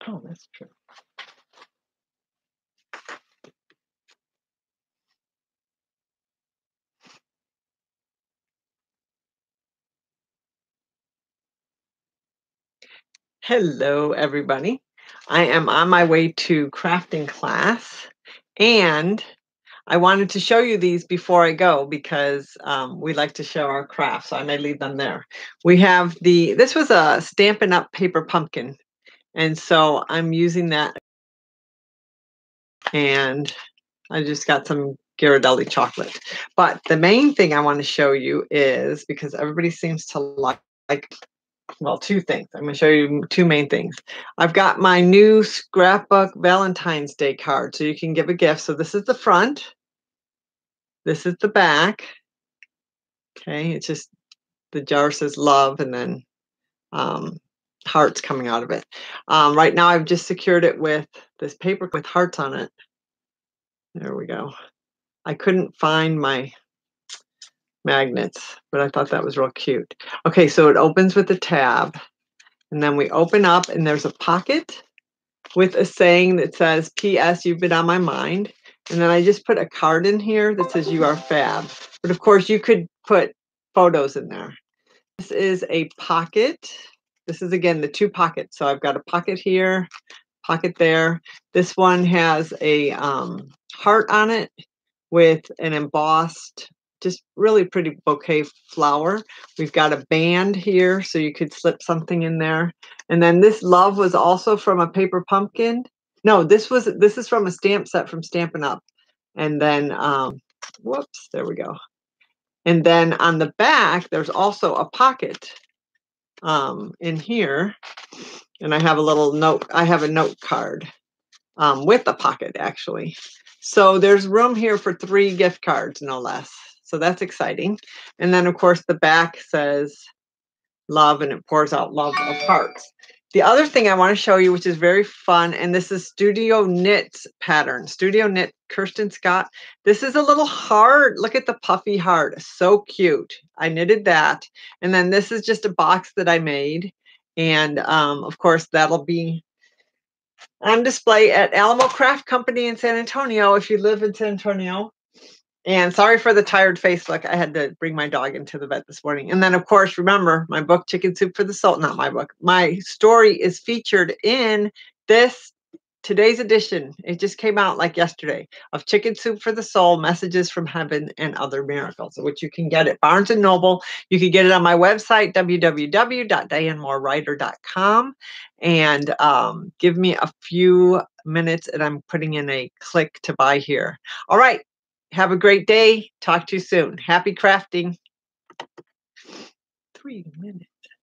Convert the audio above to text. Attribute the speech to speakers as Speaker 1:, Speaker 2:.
Speaker 1: Oh, that's true. Hello, everybody. I am on my way to crafting class, and I wanted to show you these before I go because we like to show our crafts, so I may leave them there. We have this was a Stampin' Up! Paper pumpkin, and so I'm using that, and I just got some Ghirardelli chocolate. But the main thing I want to show you is, because everybody seems to like well, two things. I'm going to show you two main things. I've got my new Scrapbook Valentine's Day card, so you can give a gift. So this is the front. This is the back. Okay, it's just the jar says love and then hearts coming out of it. Right now I've just secured it with this paper with hearts on it. There we go. I couldn't find my magnets, but I thought that was real cute. Okay, so it opens with a tab, and then we open up and there's a pocket with a saying that says, P.S. You've been on my mind. And then I just put a card in here that says you are fab. But of course you could put photos in there. This is a pocket. This is again the two pockets. So I've got a pocket here, pocket there. This one has a heart on it with an embossed, just really pretty bouquet flower. We've got a band here, so you could slip something in there. And then this love was also from a paper pumpkin. No, this is from a stamp set from Stampin' Up. And then, whoops, there we go. And then on the back, there's also a pocket in here. And I have a little note. I have a note card with a pocket, actually. So there's room here for 3 gift cards, no less. So that's exciting. And then, of course, the back says love, and it pours out love of hearts. The other thing I want to show you, which is very fun, and this is Studio Knit's pattern. Studio Knit, Kirsten Scott. This is a little heart. Look at the puffy heart. So cute. I knitted that. And then this is just a box that I made. And, of course, that'll be on display at Alamo Craft Company in San Antonio, if you live in San Antonio. And sorry for the tired face look. I had to bring my dog into the vet this morning. And then, of course, remember my book, Chicken Soup for the Soul. Not my book. My story is featured in today's edition. It just came out like yesterday, of Chicken Soup for the Soul, Messages from Heaven and Other Miracles, which you can get at Barnes & Noble. You can get it on my website, www.dianemoorewriter.com. And give me a few minutes, and I'm putting in a click to buy here. All right. Have a great day. Talk to you soon. Happy crafting. 3 minutes.